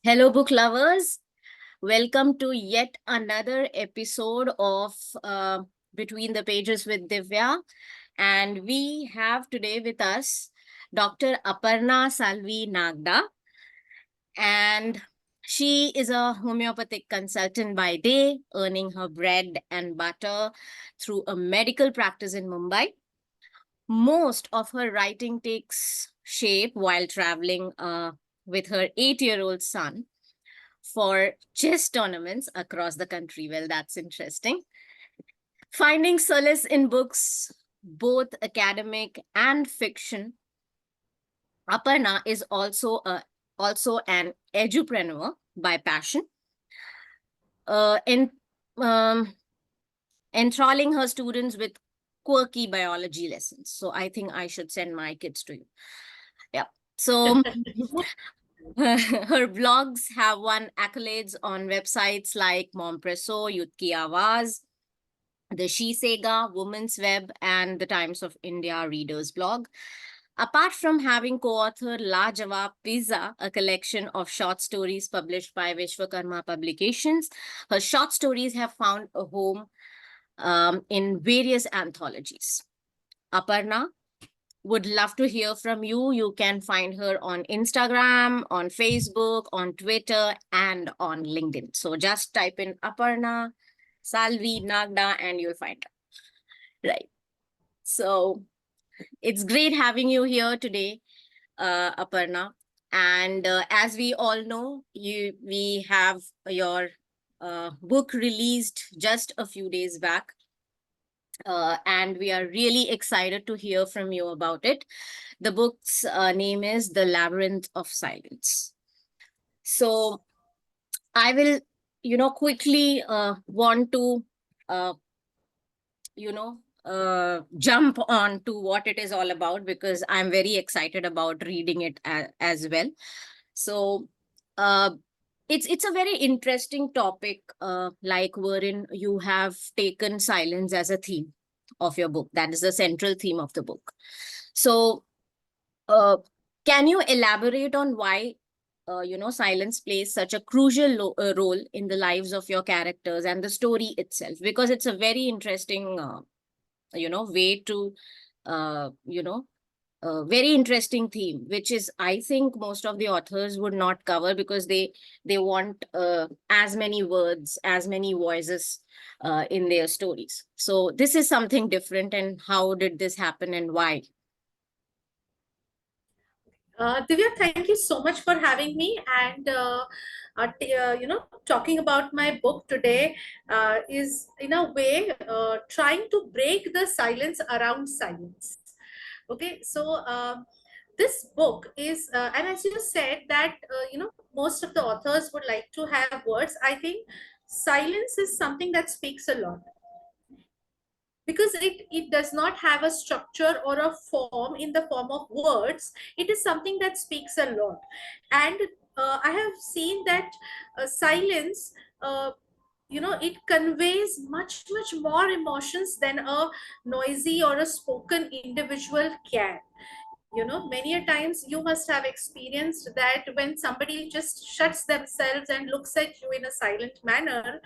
Hello, book lovers. Welcome to yet another episode of Between the Pages with Divya. And we have today with us Dr. Aparna Salvi Nagda. And she is a homeopathic consultant by day, earning her bread and butter through a medical practice in Mumbai. Most of her writing takes shape while traveling with her 8-year-old son for chess tournaments across the country. Well, that's interesting. Finding solace in books, both academic and fiction, Aparna is also an edupreneur by passion, in um, enthralling her students with quirky biology lessons. So I think I should send my kids to you. Yeah. So her blogs have won accolades on websites like Mom Presso, Youth Ki Awaaz, the She Sega, Women's Web, and the Times of India Readers blog. Apart from having co-authored La Jawab Pizza, a collection of short stories published by Vishwakarma Publications, her short stories have found a home in various anthologies. Aparna would love to hear from you. You can find her on Instagram, on Facebook, on Twitter, and on LinkedIn. So just type in Aparna, Salvi, Nagda, and you'll find her. Right. So it's great having you here today, Aparna. And as we all know, we have your book released just a few days back. And we are really excited to hear from you about it. The book's name is The Labyrinth of Silence. So I will, quickly want to, uh, jump on to what it is all about because I'm very excited about reading it as well. So uh, it's a very interesting topic, like wherein you have taken silence as a theme of your book. That is the central theme of the book. So uh, can you elaborate on why silence plays such a crucial role in the lives of your characters and the story itself? Because it's a very interesting, way to, uh, you know, a very interesting theme, which is I think most of the authors would not cover because they want as many words, as many voices in their stories. So this is something different. And how did this happen and why? Divya, thank you so much for having me. And talking about my book today is in a way trying to break the silence around silence. Okay, so this book is, and as you said that most of the authors would like to have words. I think silence is something that speaks a lot because it does not have a structure or a form in the form of words. It is something that speaks a lot. And I have seen that silence, uh, it conveys much more emotions than a noisy or a spoken individual can. Many a times you must have experienced that when somebody just shuts themselves and looks at you in a silent manner,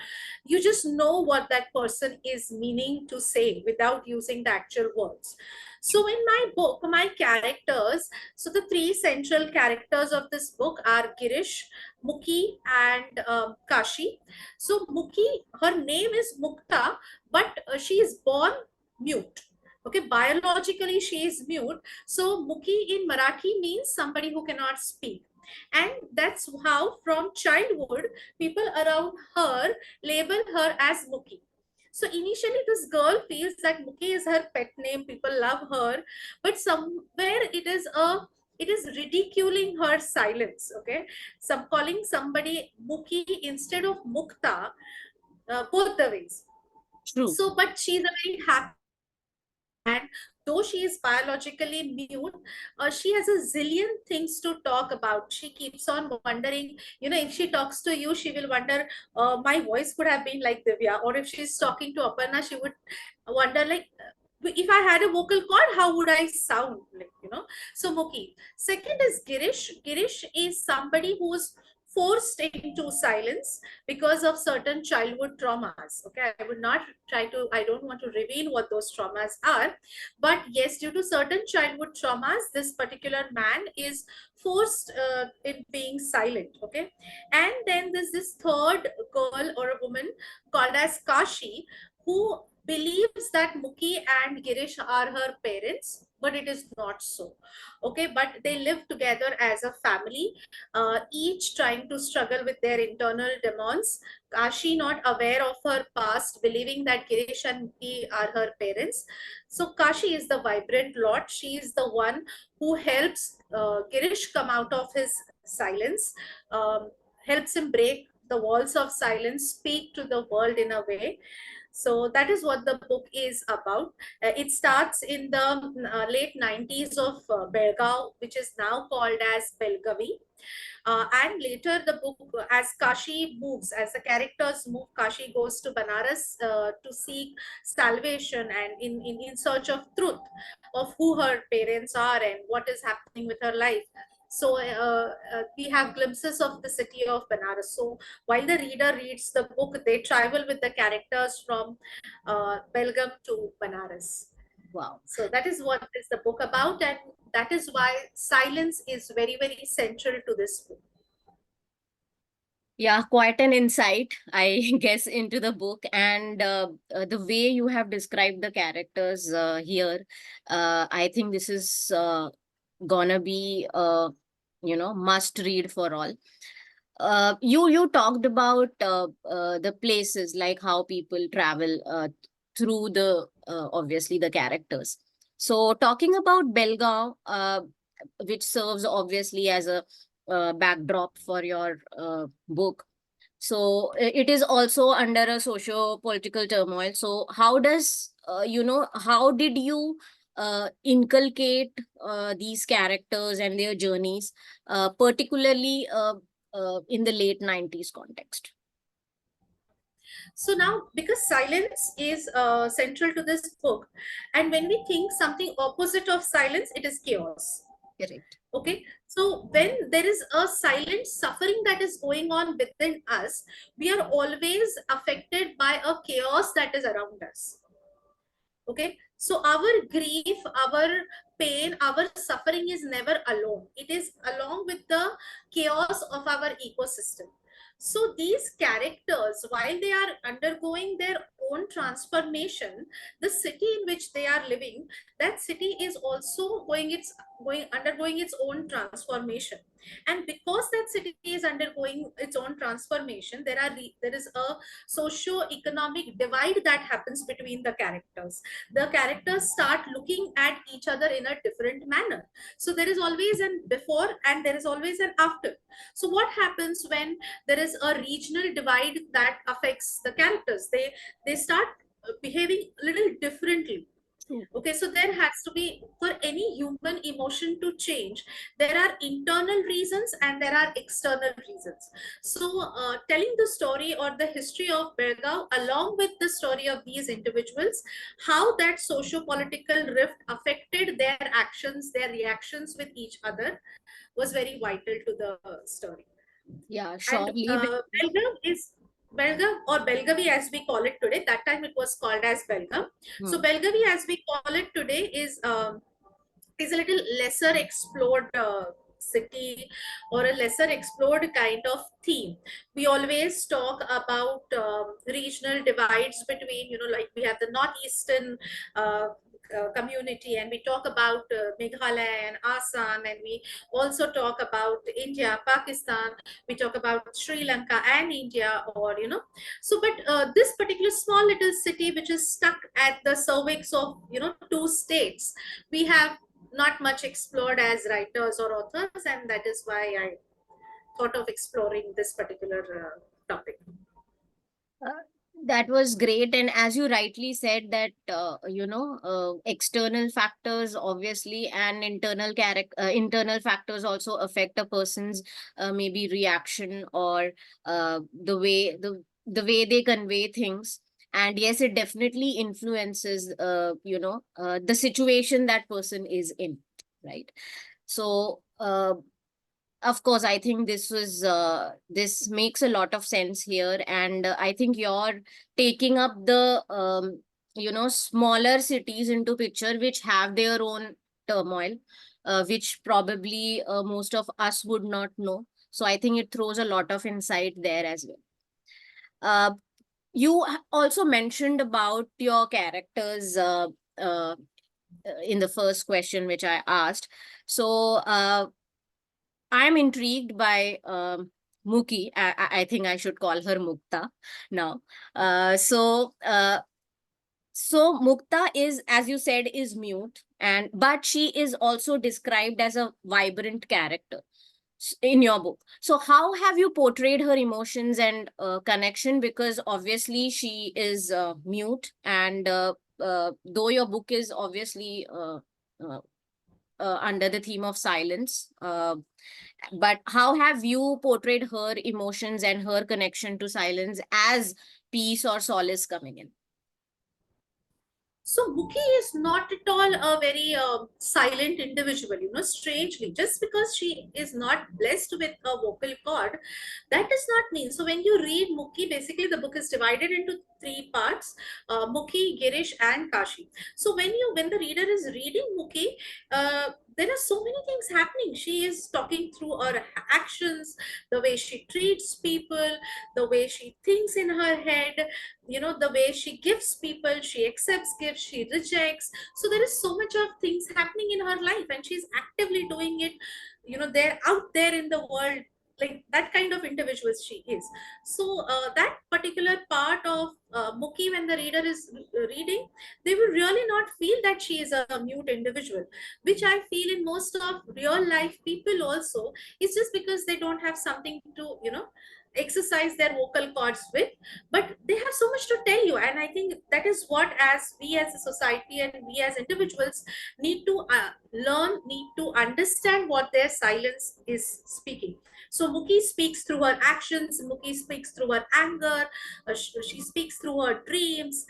you just know what that person is meaning to say without using the actual words. So in my book, my characters, so the three central characters of this book are Girish, Muki, and Kashi. So Muki, her name is Mukta, but she is born mute. Okay, biologically she is mute. So Muki in Marathi means somebody who cannot speak. And that's how from childhood people around her label her as Muki. So initially this girl feels that Muki is her pet name, people love her, but somewhere it is ridiculing her silence. Okay, some calling somebody Muki instead of Mukta, both the ways. True. So but she's a very happy, and though she is biologically mute, she has a zillion things to talk about. She keeps on wondering, if she talks to you, she will wonder, my voice could have been like Divya. Or if she's talking to Aparna, she would wonder, like, if I had a vocal cord, how would I sound? Like, so Muki. Second is Girish. Girish is somebody who's forced into silence because of certain childhood traumas. Okay, I would not try to, I don't want to reveal what those traumas are, but yes, due to certain childhood traumas, this particular man is forced in being silent. Okay, and then there's this third girl or a woman called as Kashi, who believes that Muki and Girish are her parents, but it is not so. Okay, but they live together as a family, each trying to struggle with their internal demons. Kashi not aware of her past, believing that Girish and Muki are her parents. So Kashi is the vibrant lot. She is the one who helps Girish come out of his silence, helps him break the walls of silence, speak to the world in a way. So that is what the book is about. It starts in the late 90s of Belgaum, which is now called as Belgavi. And later the book, as Kashi moves, as the characters move, Kashi goes to Banaras to seek salvation and in search of truth of who her parents are and what is happening with her life. So we have glimpses of the city of Banaras. So while the reader reads the book, they travel with the characters from Belgaum to Banaras. Wow. So that is what is the book about, and that is why silence is very, very central to this book. Yeah, quite an insight, I guess, into the book, and the way you have described the characters here. I think this is gonna be must read for all. You talked about the places, like how people travel through the obviously the characters. So talking about Belgaum, which serves obviously as a backdrop for your book. So it is also under a socio-political turmoil. So how does how did you inculcate these characters and their journeys, particularly in the late 90s context? So now, because silence is central to this book, and when we think something opposite of silence, it is chaos. Correct. Okay, so when there is a silent suffering that is going on within us, we are always affected by a chaos that is around us. Okay, so our grief, our pain, our suffering is never alone. It is along with the chaos of our ecosystem. So these characters, while they are undergoing their own transformation, the city in which they are living, that city is also going undergoing its own transformation. And because that city is undergoing its own transformation, there is a socio-economic divide that happens between the characters. The characters start looking at each other in a different manner. So there is always an before and there is always an after. So what happens when there is a regional divide that affects the characters? They start behaving a little differently. True. Okay, so there has to be, for any human emotion to change, there are internal reasons and there are external reasons. So telling the story or the history of Belgaum along with the story of these individuals, how that socio-political rift affected their actions, their reactions with each other, was very vital to the story. Yeah, And surely. Belgaum is Belgaum, or Belgavi as we call it today. That time it was called as Belgaum. So Hmm. Belgavi as we call it today is a little lesser explored city, or a lesser explored kind of theme. We always talk about regional divides between, like we have the northeastern community, and we talk about Meghalaya and Assam, and we also talk about India, Pakistan, we talk about Sri Lanka and India, or so, but this particular small little city which is stuck at the cervix of two states, we have not much explored as writers or authors, and that is why I thought of exploring this particular topic. Uh, that was great, and as you rightly said, that external factors obviously and internal factors also affect a person's maybe reaction, or the way they convey things. And yes, it definitely influences the situation that person is in, right? So Of course, I think this makes a lot of sense here, and I think you're taking up the smaller cities into picture, which have their own turmoil, which probably most of us would not know. So I think it throws a lot of insight there as well. Uh, you also mentioned about your characters uh, in the first question which I asked. So I'm intrigued by Muki. I think I should call her Mukta now. So Mukta is, as you said, is mute, and but she is also described as a vibrant character in your book. So how have you portrayed her emotions and connection? Because obviously she is mute, and though your book is obviously uh, under the theme of silence, but how have you portrayed her emotions and her connection to silence as peace or solace coming in? So Muki is not at all a very silent individual, strangely. Just because she is not blessed with a vocal cord, that does not mean. So when you read Muki, basically the book is divided into three parts: Muki, Girish, and Kashi. So when the reader is reading Muki, there are so many things happening. She is talking through her actions, the way she treats people, the way she thinks in her head, the way she gives people, she accepts gifts, she rejects. So there is so much of things happening in her life, and she's actively doing it. They're out there in the world, like that kind of individual she is. So that particular part of Muki, when the reader is reading, they will really not feel that she is a mute individual, which I feel in most of real life people also. It's just because they don't have something to exercise their vocal cords with, but they have so much to tell you. And I think that is what, as we as a society and we as individuals, need to learn, need to understand what their silence is speaking. So Muki speaks through her actions, Muki speaks through her anger, she speaks through her dreams,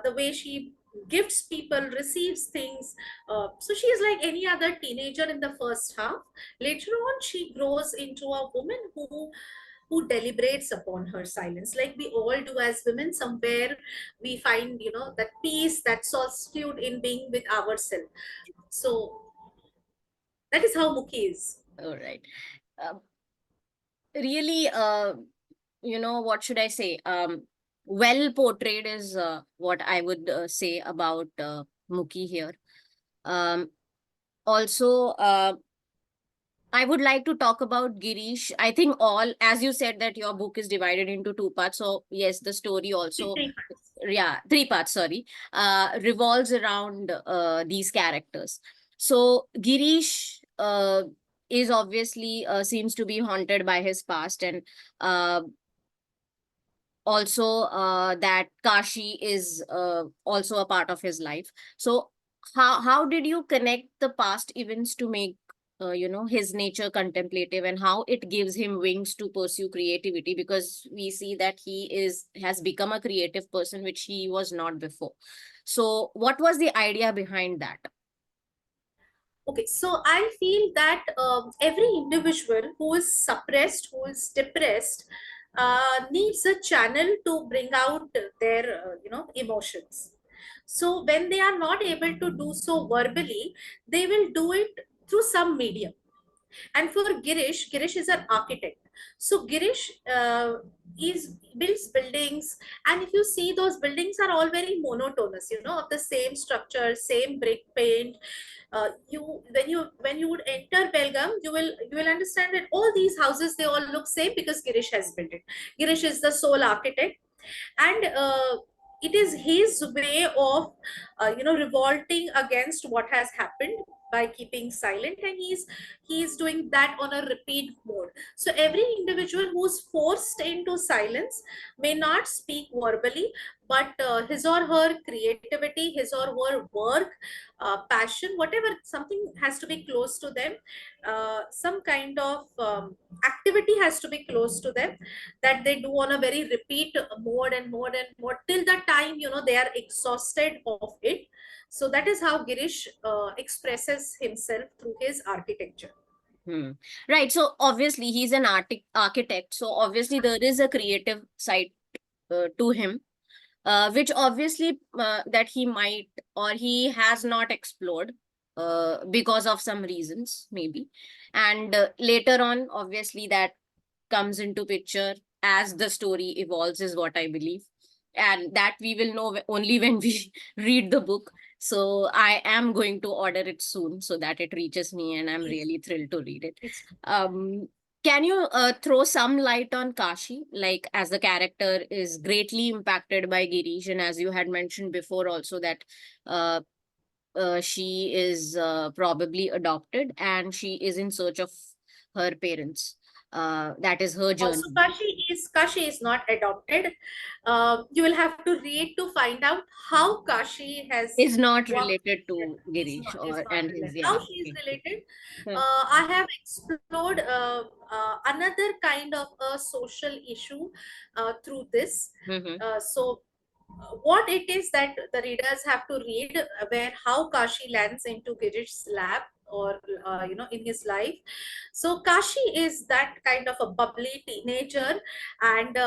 the way she gifts people, receives things. So she is like any other teenager in the first half. Later on, she grows into a woman who deliberates upon her silence, like we all do as women. Somewhere we find, that peace, that solitude in being with ourselves. So that is how Muki is. All right. uh, Really, what should I say, well portrayed is what I would say about Muki here. Um also, I would like to talk about Girish. I think all, as you said, that your book is divided into two parts. So yes, the story also, Three parts. yeah, three parts, sorry, revolves around these characters. So Girish is obviously seems to be haunted by his past, and uh, also that Kashi is also a part of his life. So how did you connect the past events to make his nature contemplative, and how it gives him wings to pursue creativity? Because we see that he has become a creative person, which he was not before. So what was the idea behind that? Okay, so I feel that every individual who is suppressed, who is depressed, needs a channel to bring out their, emotions. So when they are not able to do so verbally, they will do it through some medium. And for Girish is an architect. So Girish is builds buildings, and if you see, those buildings are all very monotonous, of the same structure, same brick paint. You when you would enter Belgaum, you will understand that all these houses, they all look same because Girish has built it. Girish is the sole architect, and it is his way of revolting against what has happened by keeping silent, and he's doing that on a repeat mode. So every individual who's forced into silence may not speak verbally, but his or her creativity, his or her work, passion, whatever, something has to be close to them. Some kind of activity has to be close to them, that they do on a very repeat mode and mode and mode, till the time they are exhausted of it. So that is how Girish expresses himself through his architecture. Hmm. Right. So obviously he's an architect. So obviously there is a creative side to him, which obviously that he might or he has not explored because of some reasons maybe. And later on, obviously that comes into picture as the story evolves, is what I believe, and that we will know only when we read the book. So I am going to order it soon so that it reaches me, and I'm Please, really thrilled to read it. please. um can you throw some light on Kashi, like as the character is greatly impacted by Girish, and as you had mentioned before also that uh, she is probably adopted and she is in search of her parents. That is her Also, journey. Kashi is not adopted. You will have to read to find out how Kashi has Is not walked. related to Girish Is or not and his, related. How yeah. she is Okay. related? Hmm. I have explored another kind of a social issue through this. Mm-hmm. What it is that the readers have to read, where how Kashi lands into Girish's lab, or in his life. So Kashi is that kind of a bubbly teenager, and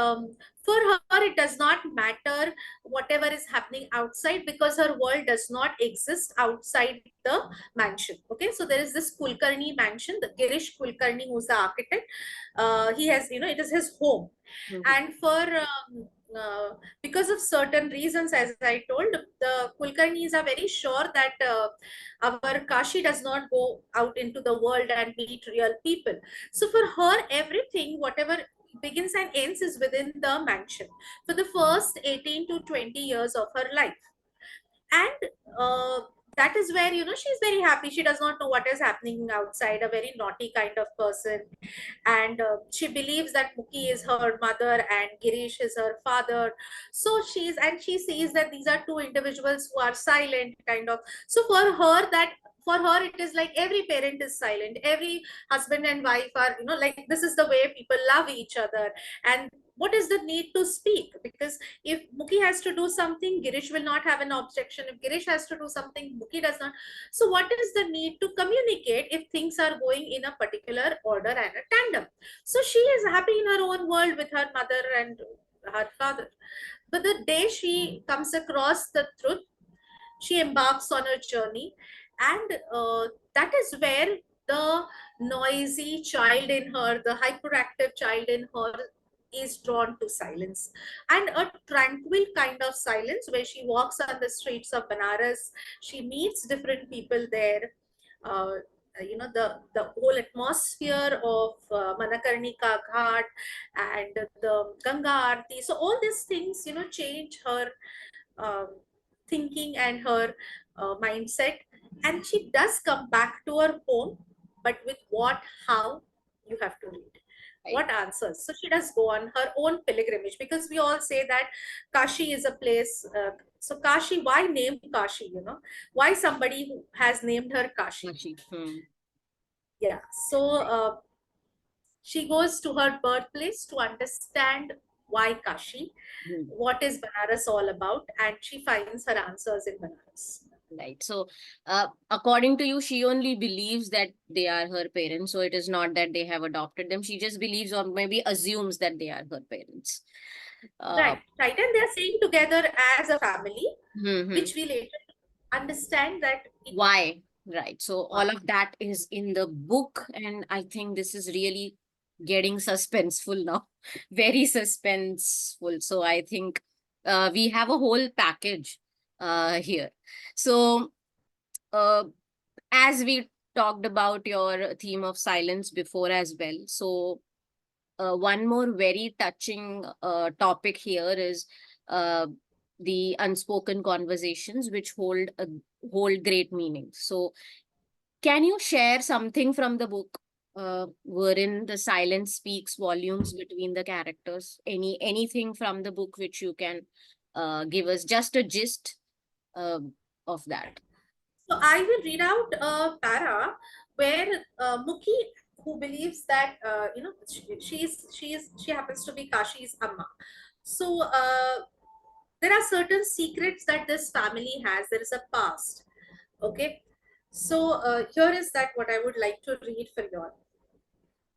for her it does not matter whatever is happening outside, because her world does not exist outside the mansion. Okay, so there is this Kulkarni mansion, the Girish Kulkarni, who's the architect. He has, it is his home. Mm-hmm. And for because of certain reasons, as I told, the Kulkarnis are very sure that our Kashi does not go out into the world and meet real people. So for her, everything, whatever begins and ends, is within the mansion for the first 18 to 20 years of her life. And that is where, she's very happy. She does not know what is happening outside, a very naughty kind of person. And she believes that Muki is her mother and Girish is her father. So she sees that these are two individuals who are silent, kind of. So for her it is like every parent is silent, every husband and wife are, like, this is the way people love each other. And what is the need to speak? Because if Muki has to do something, Girish will not have an objection. If Girish has to do something, Muki does not. So what is the need to communicate if things are going in a particular order and a tandem? So she is happy in her own world with her mother and her father. But the day she comes across the truth, she embarks on her journey. And that is where the noisy child in her, the hyperactive child in her, is drawn to silence, and a tranquil kind of silence, where she walks on the streets of Banaras. She meets different people there. The whole atmosphere of Manakarnika Ghat and the Ganga Aarti. So all these things, change her um, thinking and her mindset. And she does come back to her home, but with what, how, you have to read. Right. What answers? So she does go on her own pilgrimage, because we all say that Kashi is a place. So Kashi, why name Kashi? Why somebody who has named her Kashi? Kashi. Hmm. Yeah. So she goes to her birthplace to understand why Kashi, Hmm. what is Banaras all about, and she finds her answers in Banaras. Right. So, according to you, she only believes that they are her parents. So it is not that they have adopted them. She just believes or maybe assumes that they are her parents. Uh, Right. And they're staying together as a family, hmm. which we later understand that it Why? Right. So why. all of that is in the book, and I think this is really getting suspenseful now. Very suspenseful. So I think we have a whole package here. So uh, as we talked about your theme of silence before as well, so one more very touching topic here is uh, the unspoken conversations which hold great meaning. So can you share something from the book wherein the silence speaks volumes between the characters? Anything from the book which you can give us just a gist uh, of that? So I will read out a para where Muki, who believes that she happens to be Kashi's amma. So there are certain secrets that this family has. There is a past. Okay. So here is that what I would like to read for you all.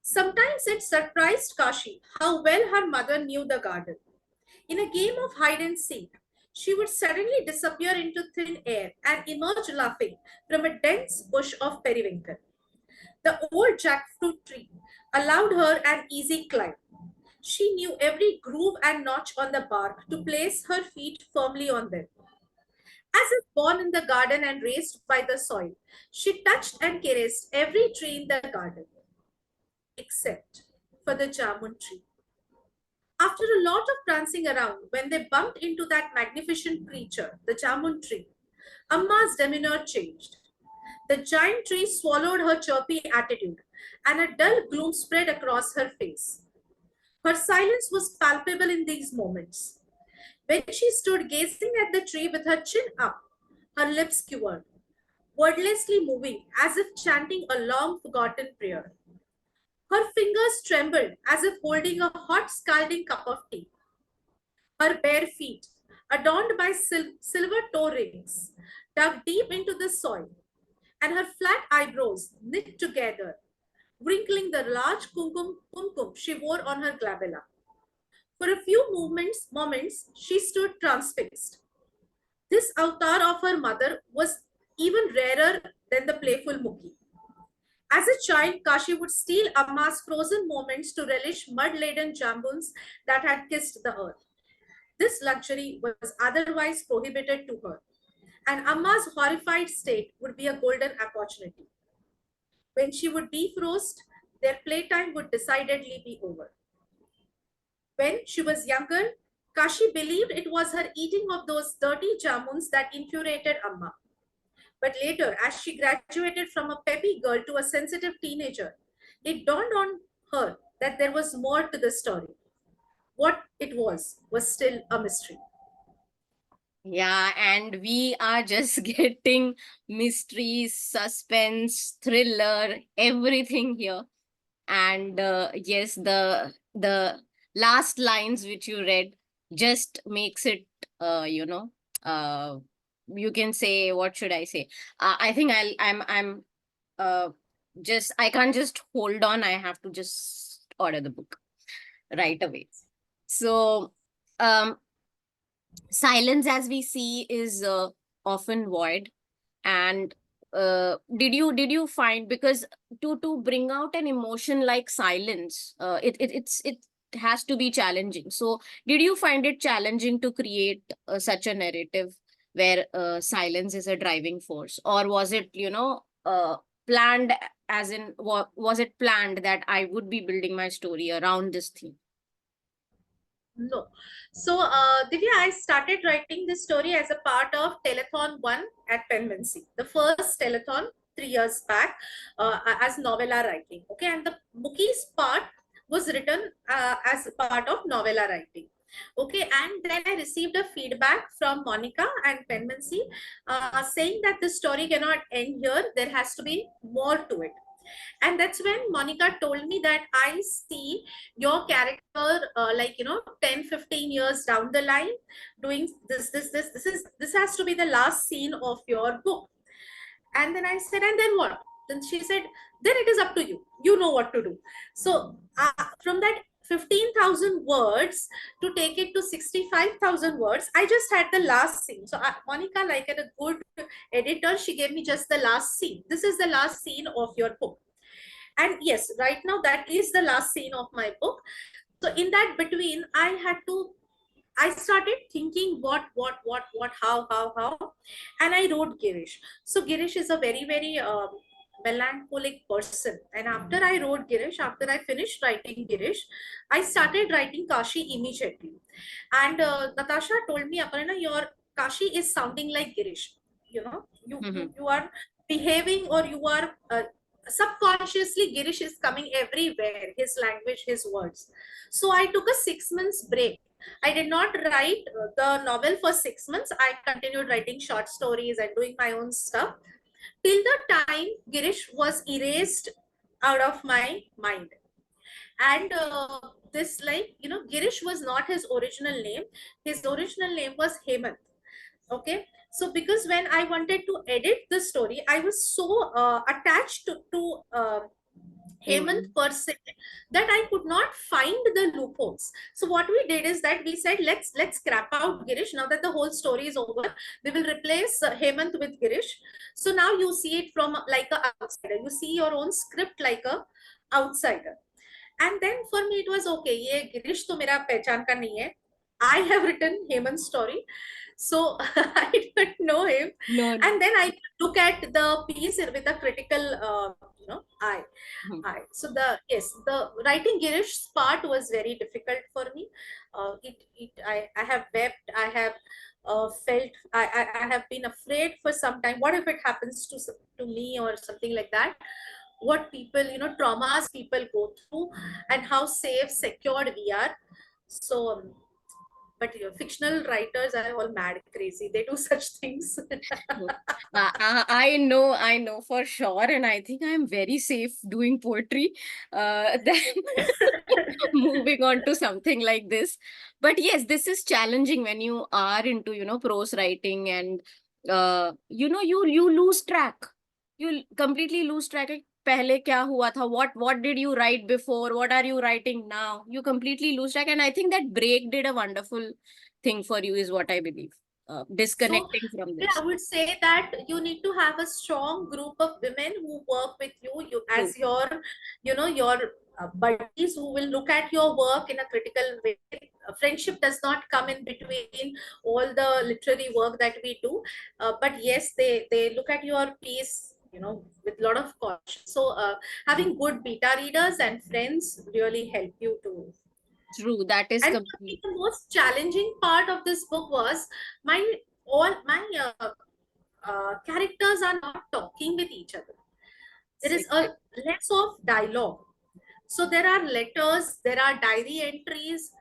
Sometimes it surprised Kashi how well her mother knew the garden. In a game of hide and seek, she would suddenly disappear into thin air and emerge laughing from a dense bush of periwinkle. The old jackfruit tree allowed her an easy climb. She knew every groove and notch on the bark to place her feet firmly on them. As if born in the garden and raised by the soil, she touched and caressed every tree in the garden, except for the jamun tree. After a lot of prancing around, when they bumped into that magnificent creature, the jamun tree, Amma's demeanor changed. The giant tree swallowed her chirpy attitude, and a dull gloom spread across her face. Her silence was palpable in these moments. When she stood gazing at the tree with her chin up, her lips quivered, wordlessly moving as if chanting a long forgotten prayer. Her fingers trembled as if holding a hot, scalding cup of tea. Her bare feet, adorned by silver toe rings, dug deep into the soil, and her flat eyebrows knit together, wrinkling the large kumkum she wore on her glabella. For a few moments, she stood transfixed. This avatar of her mother was even rarer than the playful Muki. As a child, Kashi would steal Amma's frozen moments to relish mud-laden jambuns that had kissed the earth. This luxury was otherwise prohibited to her, and Amma's horrified state would be a golden opportunity. When she would defrost, their playtime would decidedly be over. When she was younger, Kashi believed it was her eating of those dirty jamuns that infuriated Amma. But later, as she graduated from a peppy girl to a sensitive teenager, it dawned on her that there was more to the story. What it was still a mystery. Yeah, and we are just getting mystery, suspense, thriller, everything here. And yes, the last lines which you read just makes it, you know, uh, you can say, what should I say? I think I'm uh, just I can't just hold on. I have to just order the book right away. So, um, silence, as we see, is often void. And did you find, because to bring out an emotion like silence, it has to be challenging. So did you find it challenging to create such a narrative where silence is a driving force, or was it, planned, as in, was it planned that I would be building my story around this theme? No. So, Divya, I started writing this story as a part of Telethon 1 at Penmancy, the first telethon 3 years back, as novella writing. Okay. And the Muki's part was written as part of novella writing. Okay. And then I received a feedback from Monica and Penmancy saying that the story cannot end here. There has to be more to it. And that's when Monica told me that I see your character, like, 10, 15 years down the line doing this has to be the last scene of your book. And then I said, and then what? Then she said, then it is up to you. You know what to do. So from that 15,000 words to take it to 65,000 words, I just had the last scene. So Monica, like a good editor, she gave me just the last scene. This is the last scene of your book. And yes, right now that is the last scene of my book. So in that between, I started thinking what, how, and I wrote Girish. So Girish is a very, very melancholic person. And after I wrote Girish, after I finished writing Girish, I started writing Kashi immediately. And Natasha told me, Aparna, your Kashi is sounding like Girish. You are behaving, or you are subconsciously, Girish is coming everywhere, his language, his words. So I took a 6 months break. I did not write the novel for 6 months. I continued writing short stories and doing my own stuff till the time Girish was erased out of my mind. And this, like, Girish was not his original name. His original name was Hemant. Okay. So because when I wanted to edit the story, I was so attached to Hemant Amen. per se, that I could not find the loopholes. So what we did is that we said, let's scrap out Girish. Now that the whole story is over, we will replace Hemant with Girish. So now you see it from like a outsider. You see your own script like a outsider. And then for me it was okay. ये गिरीश तो मेरा पहचान का नहीं है. I have written Hemant's story, so I didn't know him. No, no. And then I look at the piece with a critical, eye. Mhm. So the writing Girish's part was very difficult for me. I have wept. I have felt. I have been afraid for some time. What if it happens to me or something like that? What people, traumas people go through, and how safe, secured we are. So, but fictional writers are all mad crazy. They do such things. I know for sure, and I think I'm very safe doing poetry. Than moving on to something like this. But yes, this is challenging when you are into, prose writing, and you lose track. You completely lose track. Like, पहले क्या हुआ था? What did you write before? What are you writing now? You completely lose track, and I think that break did a wonderful thing for you, is what I believe. So, Disconnecting from yeah, I this. would say that you need to have a strong group of women who work with you True. as your buddies, who will look at your work in a critical way. Friendship does not come in between all the literary work that we do, but yes, they look at your piece, with a lot of caution. So, having good beta readers and friends really help you to. True. That is And for me, complete. the most challenging part of this book was my all my characters are not talking with each other. There is a less of dialogue. So there are letters, there are diary entries.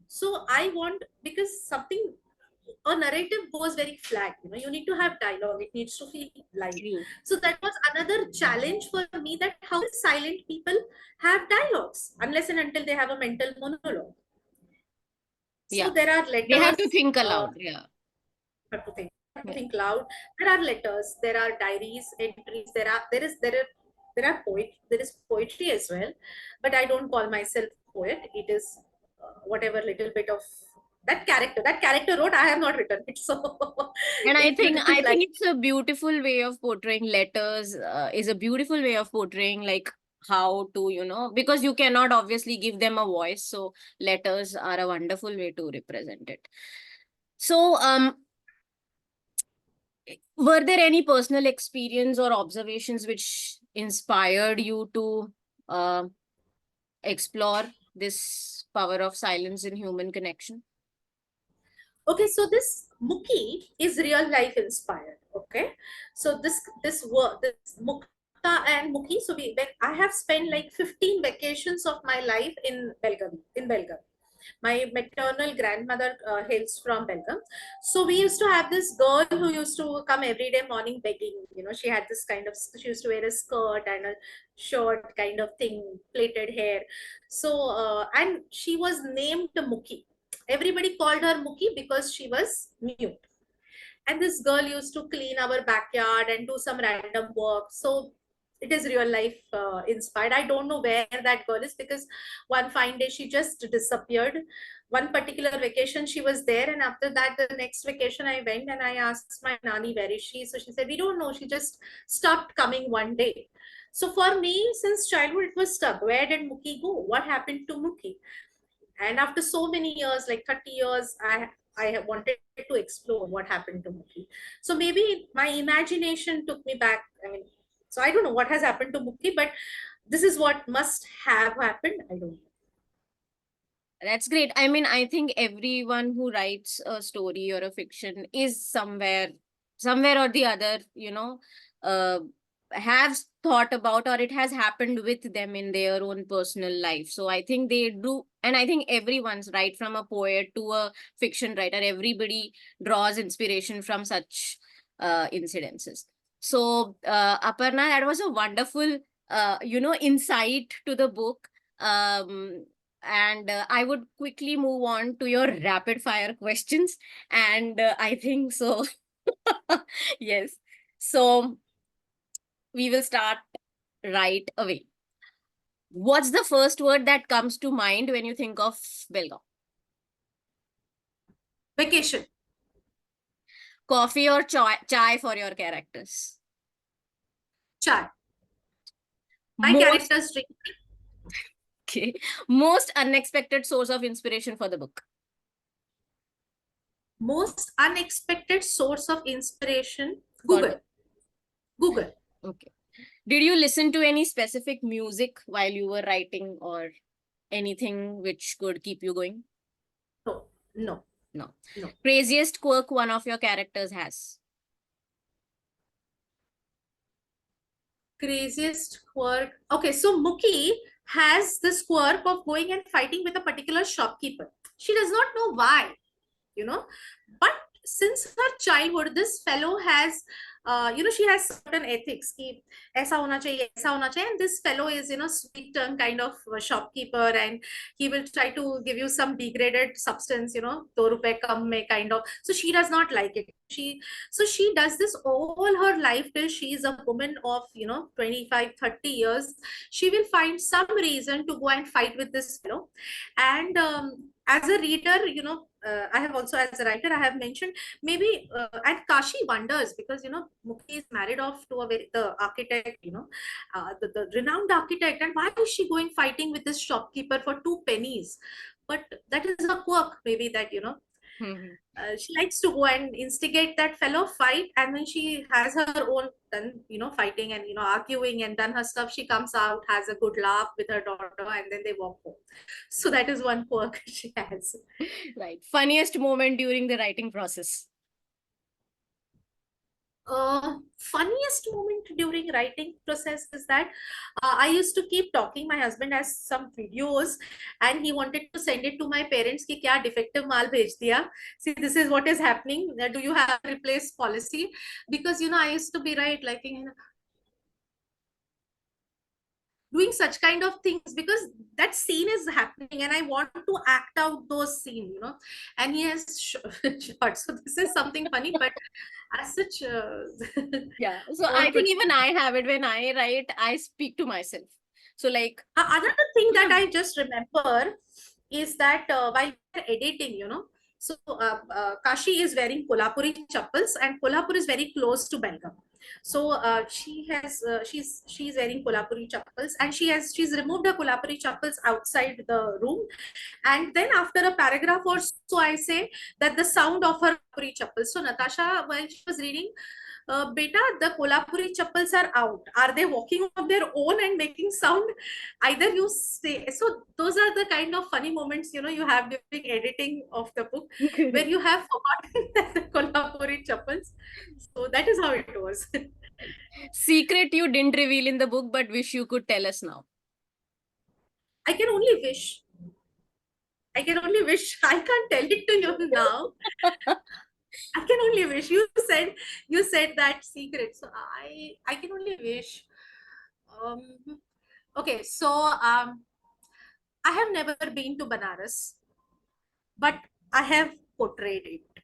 So I want, because something, a narrative goes very flat. You need to have dialogue. It needs to feel live. True. So that was another challenge for me, that how silent people have dialogues unless and until they have a mental monologue. So Yeah. there are They have to letters. think aloud. Yeah. Have to think. Have to Yeah. think loud. There are letters. There are diaries, entries. There is poetry as well, but I don't call myself poet. It is whatever little bit of that character wrote. I have not written it, so And it will be I like. think it's a beautiful way of portraying letters, is a beautiful way of portraying, like, how to, because you cannot obviously give them a voice. So letters are a wonderful way to represent it. So, were there any personal experience or observations which inspired you to uh, explore this power of silence in human connection? Okay, so this Muki is real life inspired. Okay, so this work, this Mukta and Muki. So when I have spent like 15 vacations of my life in Belgaum. My maternal grandmother hails from Belgaum. So we used to have this girl who used to come every day morning begging. She had this kind of, she used to wear a skirt and a short kind of thing, plaited hair. So, and she was named Muki. Everybody called her Muki because she was mute. And this girl used to clean our backyard and do some random work. So it is real life inspired. I don't know where that girl is, because one fine day she just disappeared. One particular vacation she was there, and after that, the next vacation I went and I asked my nani, where is she? So she said, we don't know, she just stopped coming one day. So for me, since childhood, it was stuck. Where did Muki go? What happened to Muki? And after so many years, like 30 years, I have wanted to explore what happened to Muki. So maybe my imagination took me back. I mean, so I don't know what has happened to Muki, but this is what must have happened. I don't know. That's great. I mean, I think everyone who writes a story or a fiction is somewhere or the other, uh, has thought about, or it has happened with them in their own personal life. So I think they do, and I think everyone's, right from a poet to a fiction writer, everybody draws inspiration from such incidences. So, Aparna, that was a wonderful, insight to the book. And I would quickly move on to your rapid fire questions. And I think so. Yes. So we will start right away. What's the first word that comes to mind when you think of Belgaum? Vacation. Coffee or chai for your characters? Chai. My Most characters drink. okay. Most unexpected source of inspiration for the book. Most unexpected source of inspiration. For the Google. Google. okay. Did you listen to any specific music while you were writing or anything which could keep you going? No. No. No. No. Craziest quirk one of your characters has. Craziest quirk. Okay, so Muki has this quirk of going and fighting with a particular shopkeeper. She does not know why, you know, but since her childhood, this fellow has, she has certain ethics. Ki, aisa hona chahiye, aisa hona chahiye. And this fellow is, sweet tongue kind of shopkeeper, and he will try to give you some degraded substance, 2 rupees kam mein kind of. So she does not like it. She does this all her life till she is a woman of 25, 30 years. She will find some reason to go and fight with this fellow. And as a reader, I have also, as a writer, I have mentioned maybe, and Kashi wonders because Muki is married off to the architect, the renowned architect, and why is she going fighting with this shopkeeper for 2 pennies? But that is a quirk, maybe, that Mhm. she likes to go and instigate that fellow fight, and when she has her own done, fighting and arguing and done her stuff, she comes out, has a good laugh with her daughter, and then they walk home. So that is one quirk she has. Right. Funniest moment during the writing process. Funniest moment during writing process is that I used to keep talking. My husband has some videos, and he wanted to send it to my parents. Ki kya defective maal bhej diya? See, this is what is happening. Do you have a replace policy? Because I used to be like doing such kind of things because that scene is happening, and I want to act out those scenes. And he has shot. So this is something funny, but as such, Yeah. So for I think even I have it when I write, I speak to myself. So like another thing that I just remember is that while we're editing, Kashi is wearing Kolhapuri chappals, and Kolhapur is very close to Belgaum. So she's wearing Kolhapuri chappals, and she's removed her Kolhapuri chappals outside the room. And then after a paragraph or so, I say that the sound of her Kolhapuri chappals. So Natasha, while she was reading, beta, the Kolhapuri chappals are out. Are they walking on their own and making sound? Either you say. So those are the kind of funny moments you have during editing of the book, where you have forgotten the Kolhapuri chappals. So that is how it was. secret you didn't reveal in the book, but wish you could tell us now. I can only wish. I can only wish. I can't tell it to you now. I can only wish. You said that secret. So I can only wish. Um, okay, so I have never been to Banaras, but I have portrayed it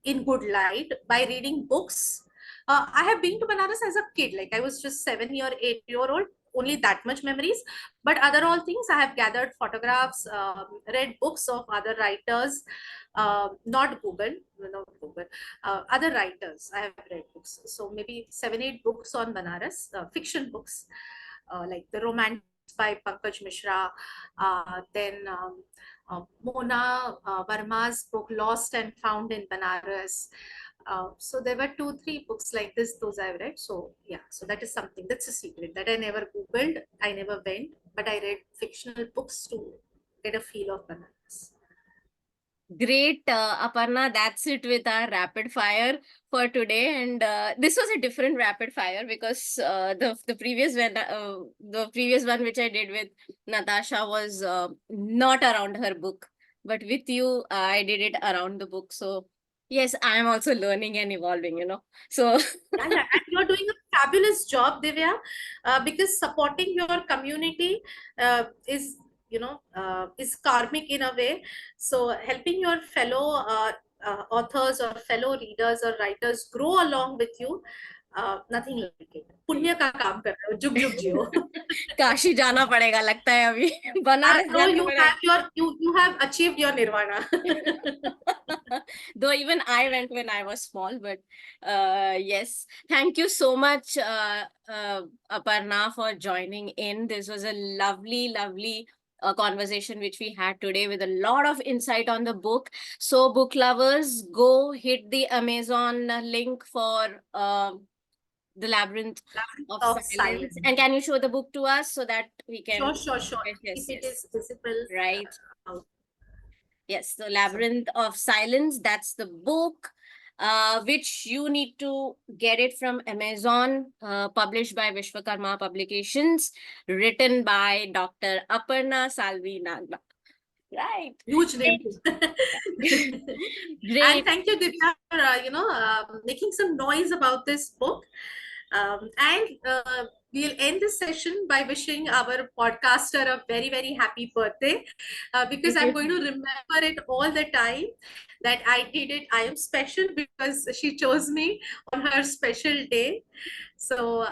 in good light by reading books. I have been to Banaras as a kid, like I was just 7 or 8 year old, only that much memories. But other all things, I have gathered photographs, read books of other writers, not Google, not Google, other writers. I have read books, so maybe 7, 8 books on Banaras, fiction books, like The Romantics by Pankaj Mishra, then Mona Verma's book Lost and Found in Banaras. So there were 2, 3 books like this, those I've read. So yeah, so that is something that's a secret that I never Googled, I never went, but I read fictional books to get a feel of Banaras. Great, Aparna. That's it with our rapid fire for today. And this was a different rapid fire because the previous one which I did with Natasha was not around her book, but with you, I did it around the book. So yes, I am also learning and evolving. So Yeah, yeah, and you're doing a fabulous job, Divya, because supporting your community is karmic in a way. So helping your fellow authors or fellow readers or writers grow along with you, nothing like it. पुण्य का काम कर रहे हो, जुग जुग जियो. काशी जाना पड़ेगा लगता है अभी. बनारस No, जाना पड़ेगा. you have achieved your nirvana. Though even I went when I was small, but yes, thank you so much, Aparna, for joining in. This was a lovely, lovely conversation which we had today with a lot of insight on the book. So, book lovers, go hit the Amazon link for the Labyrinth of Of Silence. silence. And can you show the book to us so that we can? Sure. Yes, yes, If it yes. is visible. Right. Out. Yes, the Labyrinth of Silence. That's the book, which you need to get it from Amazon, published by Vishwakarma Publications, written by Dr. Aparna Salvi Nagda. Right. Huge name. And Great. thank you, Divya, for making some noise about this book. And we'll end this session by wishing our podcaster a very, very happy birthday, because I'm going to remember it all the time that I did it. I am special because she chose me on her special day. So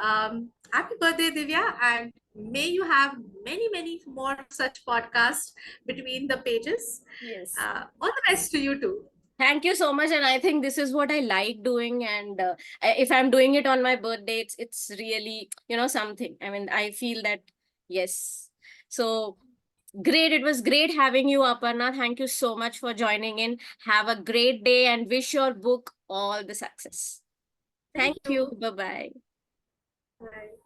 happy birthday, Divya, and may you have many, many more such podcasts between the pages. Yes. All the best to you too. Thank you so much, and I think this is what I like doing. And if I'm doing it on my birthday, it's really something. I mean, I feel that yes. So great! It was great having you, Aparna. Thank you so much for joining in. Have a great day, and wish your book all the success. Thank you. Bye bye. Bye.